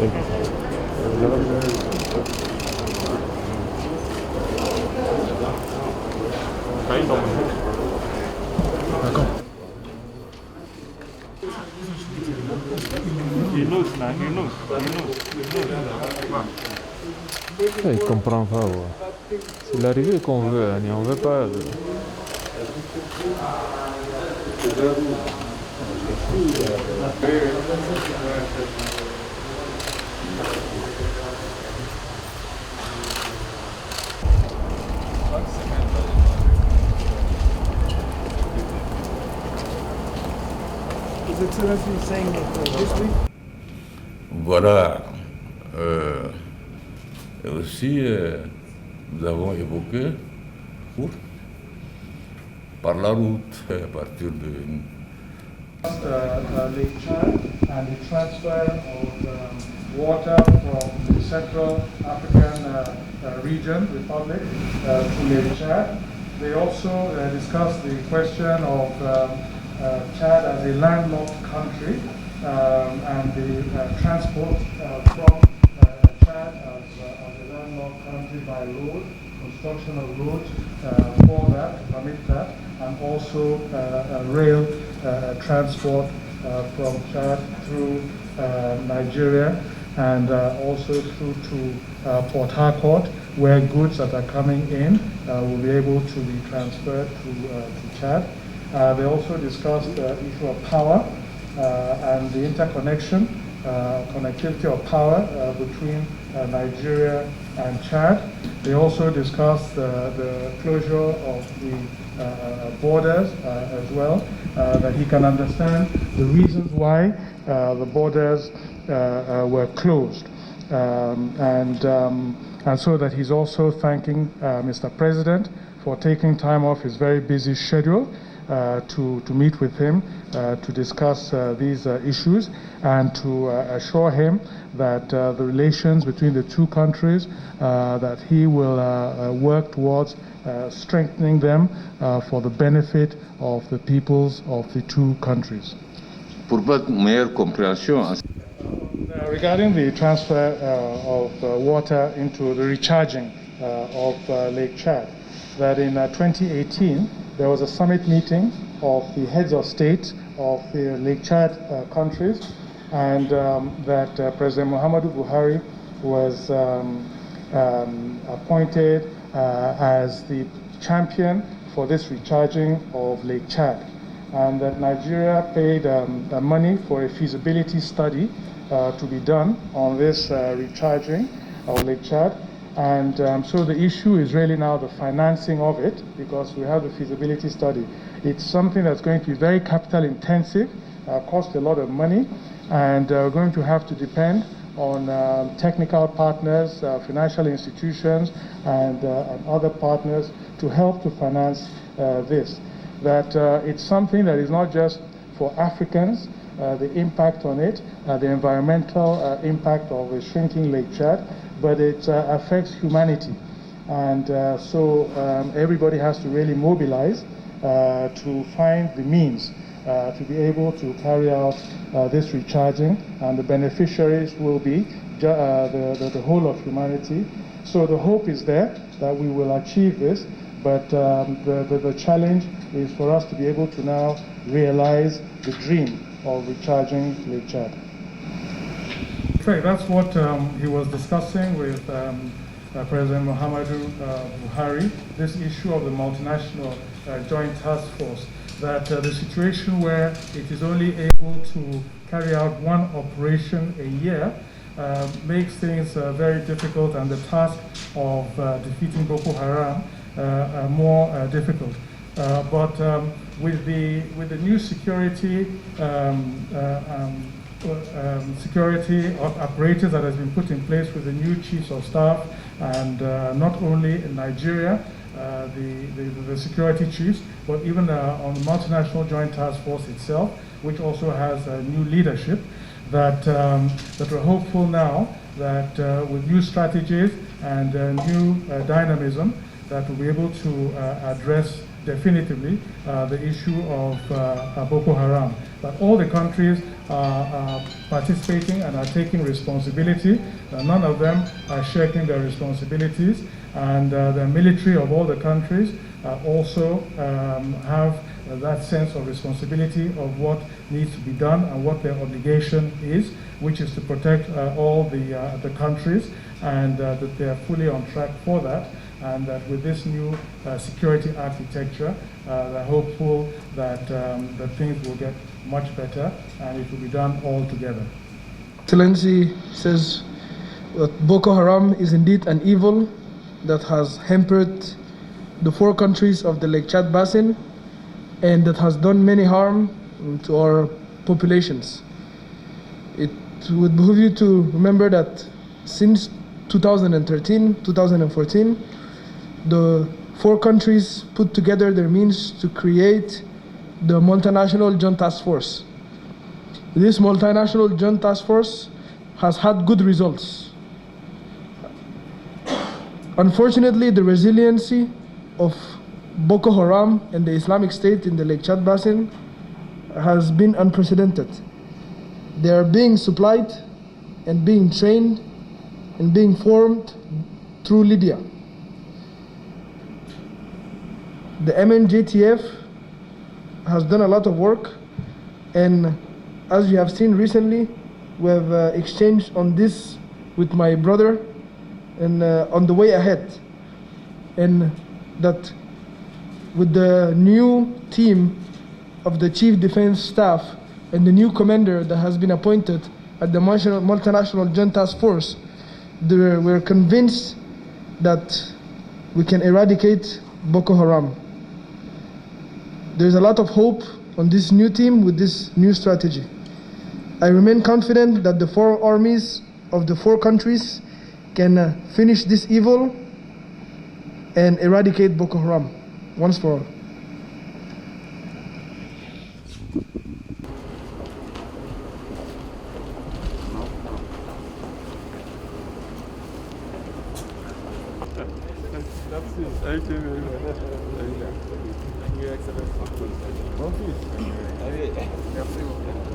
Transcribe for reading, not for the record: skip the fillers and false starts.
D'accord. Il comprend pas. Ouais. C'est l'arrivée qu'on veut, on veut pas. Voilà. Et aussi, nous avons évoqué par la route, à partir de Lake Chad and the transfer of water from the Central African region, Republic, to Lake Chad. They also discussed the question of Chad as a landlocked country and the transport from Chad as a landlocked country by road, construction of roads for that, to permit that, and also rail transport from Chad through Nigeria and also through to Port Harcourt, where goods that are coming in will be able to be transferred to Chad. They also discussed the issue of power and the interconnection, connectivity of power between Nigeria and Chad. They also discussed the closure of the borders as well, that he can understand the reasons why the borders were closed. And so that he's also thanking Mr. President for taking time off his very busy schedule to meet with him to discuss these issues and to assure him that the relations between the two countries, that he will work towards strengthening them for the benefit of the peoples of the two countries. pour votre meilleure compréhension. Regarding the transfer of water into the recharging of Lake Chad, that in 2018 there was a summit meeting of the heads of state of the Lake Chad countries, and that President Muhammadu Buhari was appointed as the champion for this recharging of Lake Chad, and that Nigeria paid money for a feasibility study to be done on this recharging of Lake Chad. And so the issue is really now the financing of it, because we have the feasibility study. It's something that's going to be very capital intensive, cost a lot of money, and we're going to have to depend on technical partners, financial institutions, and other partners to help to finance this. That it's something that is not just for Africans, the impact on it, the environmental impact of a shrinking Lake Chad, but it affects humanity. And so everybody has to really mobilize to find the means to be able to carry out this recharging, and the beneficiaries will be the whole of humanity. So the hope is there that we will achieve this, but the challenge is for us to be able to now realize the dream of recharging Lake Chad. Okay, that's what he was discussing with President Muhammadu Buhari, this issue of the multinational joint task force, that the situation where it is only able to carry out one operation a year makes things very difficult, and the task of defeating Boko Haram more difficult. But with the new security apparatus that has been put in place with the new chiefs of staff, and not only in Nigeria, the security chiefs, but even on the multinational joint task force itself, which also has new leadership, that we're hopeful now that with new strategies and new dynamism, that we'll be able to address definitively the issue of Boko Haram. But all the countries are participating and are taking responsibility. None of them are shirking their responsibilities, and the military of all the countries also have that sense of responsibility of what needs to be done and what their obligation is, which is to protect all the countries, and that they are fully on track for that. And that with this new security architecture, they're hopeful that things will get much better and it will be done all together. Excellency says that Boko Haram is indeed an evil that has hampered the 4 countries of the Lake Chad Basin and that has done many harm to our populations. It would behoove you to remember that since 2013, 2014, the 4 countries put together their means to create the Multinational Joint Task Force. This Multinational Joint Task Force has had good results. Unfortunately, the resiliency of Boko Haram and the Islamic State in the Lake Chad Basin has been unprecedented. They are being supplied and being trained and being formed through Libya. The MNJTF has done a lot of work, and as you have seen recently, we have exchanged on this with my brother and on the way ahead, and that with the new team of the Chief Defense Staff and the new commander that has been appointed at the Multinational Joint Task Force, we're convinced that we can eradicate Boko Haram. There's a lot of hope on this new team with this new strategy. I remain confident that the 4 armies of the 4 countries can finish this evil and eradicate Boko Haram once for all. Thank you very much. Thank you, Excellency. Merci beaucoup.